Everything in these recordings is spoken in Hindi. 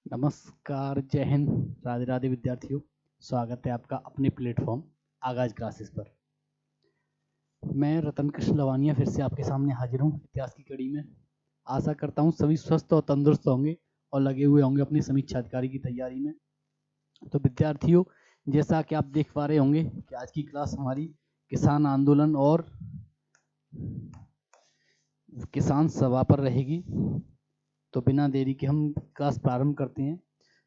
नमस्कार, जय हिंद, राधे राधे विद्यार्थियों। स्वागत है आपका अपने प्लेटफॉर्म आगाज क्लासेस पर। मैं रतन कृष्ण लवानिया फिर से आपके सामने हाजिर हूँ इतिहास की कड़ी में। आशा करता हूँ सभी स्वस्थ और तंदुरुस्त होंगे और लगे हुए होंगे अपनी समीक्षा अधिकारी की तैयारी में। तो विद्यार्थियों, जैसा कि आप देख पा रहे होंगे कि आज की क्लास हमारी किसान आंदोलन और किसान सभा पर रहेगी। तो बिना देरी के हम क्लास प्रारंभ करते हैं।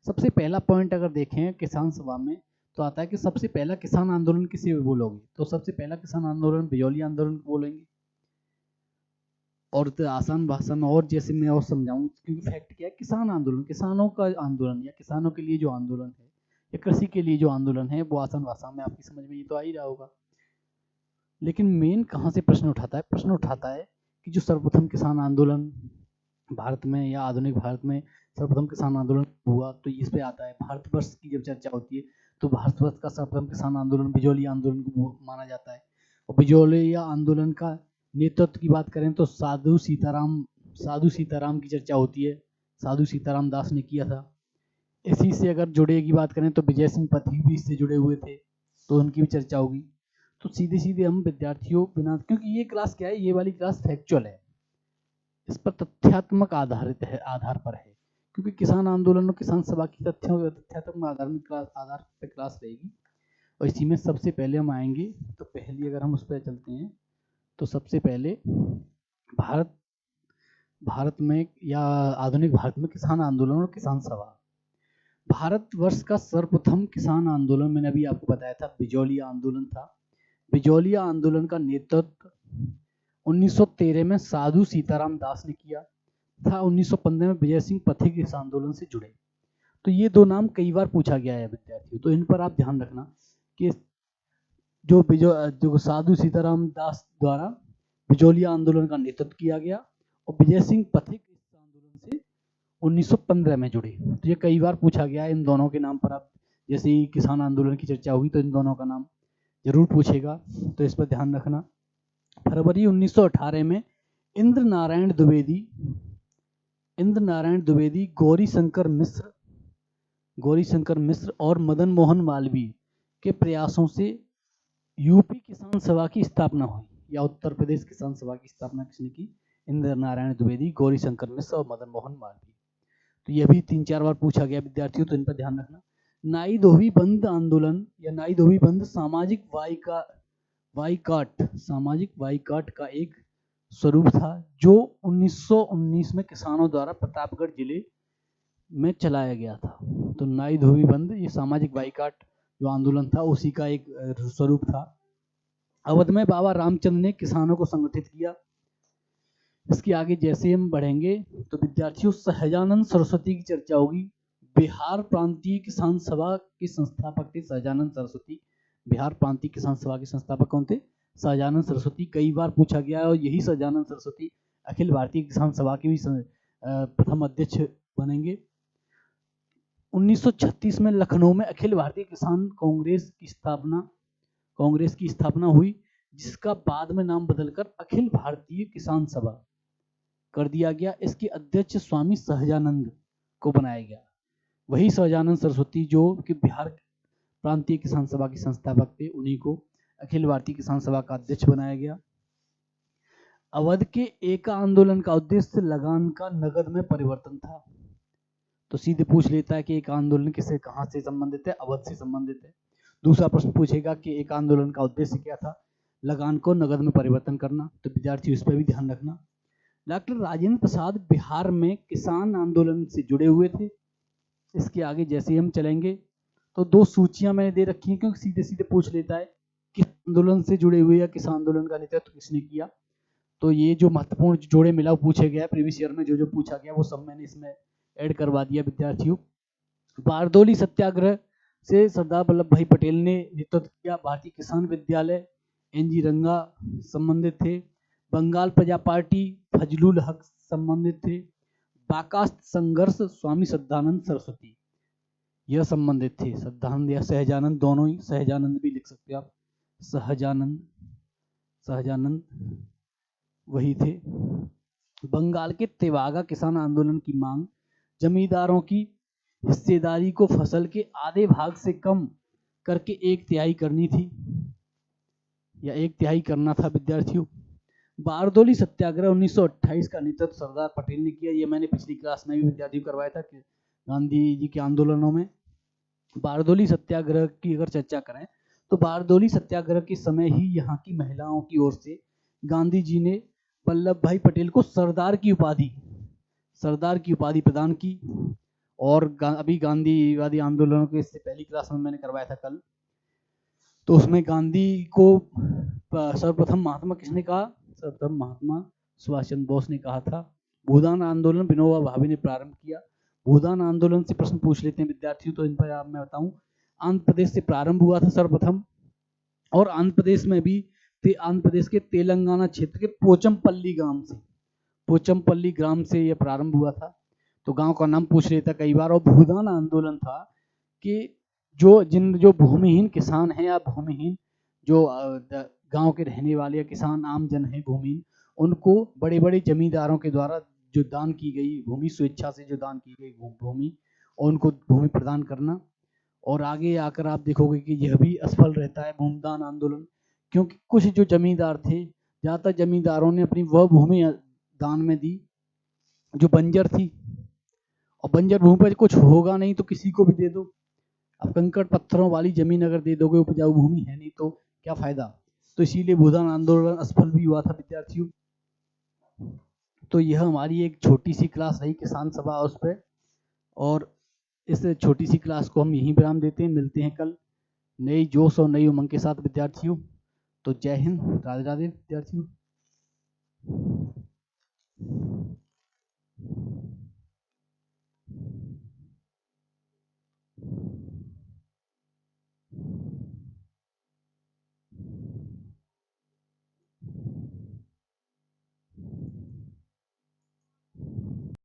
सबसे पहला पॉइंट अगर देखें किसान सभा में तो आता है कि सबसे पहला किसान आंदोलन किसे बोलोगे, तो सबसे पहला किसान आंदोलन बिजौली आंदोलन को बोलेंगे। और तो आसान भाषा में और जैसे मैं और समझाऊं, क्योंकि फैक्ट क्या है, किसान आंदोलन किसानों का आंदोलन या किसानों के लिए जो आंदोलन है या कृषि के लिए जो आंदोलन है वो आसान भाषा में आपकी समझ में ये तो आ ही रहा होगा। लेकिन मेन कहाँ से प्रश्न उठाता है, प्रश्न उठाता है कि जो सर्वप्रथम किसान आंदोलन भारत में या आधुनिक भारत में सर्वप्रथम किसान आंदोलन हुआ, तो इस पे आता है भारतवर्ष की जब चर्चा होती है तो भारतवर्ष का सर्वप्रथम किसान आंदोलन बिजौली आंदोलन को माना जाता है। और बिजौली आंदोलन का नेतृत्व की बात करें तो साधु सीताराम की चर्चा होती है, साधु सीताराम दास ने किया था। इसी से अगर जुड़े की बात करें तो विजय सिंह पथिक भी इससे जुड़े हुए थे, तो उनकी भी चर्चा होगी। तो सीधे सीधे हम विद्यार्थियों बिना, क्योंकि ये क्लास क्या है, ये वाली क्लास फैक्चुअल है, इस पर तथ्यात्मक आधार पर है, क्योंकि किसान आंदोलन और किसान सभा की तथ्यात्मक आधार पर क्लास रहेगी। और इसी में सबसे पहले हम आएंगे, तो पहली अगर हम उस पर चलते हैं तो सबसे पहले भारत में या आधुनिक भारत में किसान आंदोलन और किसान सभा। भारतवर्ष का सर्वप्रथम किसान आंदोलन मैंने अभी आपको बताया था बिजौली आंदोलन था। बिजौली आंदोलन का नेतृत्व 1913 में साधु सीताराम दास ने किया था। 1915 में विजय सिंह पथिक इस आंदोलन से जुड़े। तो ये दो नाम कई बार पूछा गया है विद्यार्थियों, तो इन पर आप ध्यान रखना कि जो साधु सीताराम दास द्वारा बिजौली आंदोलन का नेतृत्व किया गया और विजय सिंह पथिक इस आंदोलन से 1915 में जुड़े। तो ये कई बार पूछा गया है इन दोनों के नाम पर। आप जैसे ही किसान आंदोलन की चर्चा होगी तो इन दोनों का नाम जरूर पूछेगा, तो इस पर ध्यान रखना। फरवरी 1918 में इंद्र नारायण द्विवेदी, गौरी शंकर मिश्र और मदन मोहन मालवीय के प्रयासों से यूपी किसान सभा की स्थापना हुई, या उत्तर प्रदेश किसान सभा की स्थापना किसने की, इंद्र नारायण द्विवेदी, गौरी शंकर मिश्र और मदन मोहन मालवीय। तो ये भी 3-4 बार पूछा गया विद्यार्थियों, तो इन पर ध्यान रखना। नाई धोबी बंद आंदोलन या नाई धोबी बंद सामाजिक बाइकाट का एक स्वरूप था जो 1919 में किसानों द्वारा प्रतापगढ़ जिले में चलाया गया था। तो नाई धोबी बंद ये सामाजिक बाइकाट जो आंदोलन था उसी का एक स्वरूप था। अवध में बाबा रामचंद्र ने किसानों को संगठित किया। इसके आगे जैसे हम बढ़ेंगे तो विद्यार्थियों सहजानंद सरस्वती की चर्चा होगी। बिहार प्रांतीय किसान सभा के संस्थापक थे सहजानंद सरस्वती। बिहार प्रांतीय किसान सभा के संस्थापक कौन थे, सहजानंद सरस्वती। कई बार पूछा गया है और यही सहजानंद सरस्वती अखिल भारतीय किसान सभा के भी प्रथम अध्यक्ष बनेंगे। 1936 में लखनऊ में अखिल भारतीय किसान कांग्रेस की स्थापना हुई, जिसका बाद में नाम बदलकर अखिल भारतीय किसान सभा कर दिया गया। इसके अध्यक्ष स्वामी सहजानंद को बनाया गया। वही सहजानंद सरस्वती जो कि बिहार प्रांतीय किसान सभा के संस्थापक थे, उन्हीं को अखिल भारतीय किसान सभा का अध्यक्ष बनाया गया। अवध के एका आंदोलन का उद्देश्य लगान का नगद में परिवर्तन था। तो सीधे पूछ लेता है कि एक आंदोलन किसे कहां से संबंधित है, अवध से संबंधित है। दूसरा प्रश्न पूछेगा कि एक आंदोलन का उद्देश्य क्या था, लगान को नगद में परिवर्तन करना। तो विद्यार्थी इस पर भी ध्यान रखना। डॉक्टर राजेंद्र प्रसाद बिहार में किसान आंदोलन से जुड़े हुए थे। इसके आगे जैसे हम चलेंगे तो दो सूचियां मैंने दे रखी हैं, क्योंकि सीधे सीधे पूछ लेता है किस आंदोलन से जुड़े हुए या किस आंदोलन का नेतृत्व किसने किया। तो ये जो महत्वपूर्ण जोड़े मिलाव पूछे गया प्रीवियस ईयर में, जो पूछा गया वो सब मैंने इसमें ऐड करवा दिया विद्यार्थियों। बारदोली सत्याग्रह से सरदार वल्लभ भाई पटेल ने नेतृत्व किया। भारतीय किसान विद्यालय एनजी रंगा संबंधित थे। बंगाल प्रजा पार्टी फजलुल हक संबंधित थे। बाकास्त संघर्ष स्वामी सदानंद सरस्वती यह संबंधित थे। सदानंद या सहजानंद, दोनों ही, सहजानंद भी लिख सकते हो आप, सहजानंद वही थे। बंगाल के तेवागा किसान आंदोलन की मांग जमींदारों की हिस्सेदारी को फसल के आधे भाग से कम करके 1/3 करनी थी या 1/3 करना था विद्यार्थियों। बारदोली सत्याग्रह 1928 का नेतृत्व सरदार पटेल ने किया। ये मैंने पिछली क्लास में भी विद्यार्थियों करवाया था कि गांधी जी के आंदोलनों में बारदोली सत्याग्रह की अगर चर्चा करें तो बारदोली सत्याग्रह के समय ही यहाँ की महिलाओं की ओर से गांधी जी ने वल्लभ भाई पटेल को सरदार की उपाधि प्रदान की। और अभी गांधीवादी आंदोलनों के इससे पहली क्लास में मैंने करवाया था कल, तो उसमें गांधी को सर्वप्रथम महात्मा किसने कहा? सर्वप्रथम महात्मा सुभाष चंद्र बोस ने कहा था। भूदान आंदोलन विनोबा भावे ने प्रारंभ किया। भूदान आंदोलन से प्रश्न पूछ लेते हैं विद्यार्थियों, तो इन पर आप मैं बताऊं। आंध्र प्रदेश से प्रारंभ हुआ था सर्वप्रथम, और आंध्र प्रदेश में भी आंध्र प्रदेश के तेलंगाना क्षेत्र के पोचमपल्ली ग्राम से यह प्रारंभ हुआ था। तो गांव का नाम पूछ लेता कई बार। और भूदान आंदोलन था कि जो भूमिहीन किसान हैं या भूमिहीन जो गांव के रहने वाले या किसान आम जन है भूमिहीन, उनको बड़े बड़े जमींदारों के द्वारा जो दान की गई भूमि, स्वेच्छा से जो दान की गई भूमि, और उनको भूमि प्रदान करना। और आगे आकर आप देखोगे कि यह भी असफल रहता है भूदान आंदोलन, क्योंकि कुछ जो जमींदार थे, ज़्यादातर जमींदारों ने अपनी वह भूमि दान में दी जो बंजर थी, और बंजर भूमि पर कुछ होगा नहीं तो किसी को भी दे दो। अब कंकड़ पत्थरों वाली जमीन अगर दे दोगे, उपजाऊ भूमि है नहीं तो क्या फायदा। तो इसीलिए भूदान आंदोलन असफल भी हुआ था विद्यार्थियों। तो यह हमारी एक छोटी सी क्लास रही किसान सभा उस पर, और इस छोटी सी क्लास को हम यहीं विराम देते हैं। मिलते हैं कल नई जोश और नई उमंग के साथ विद्यार्थियों। तो जय हिंद, राधे राधे विद्यार्थियों।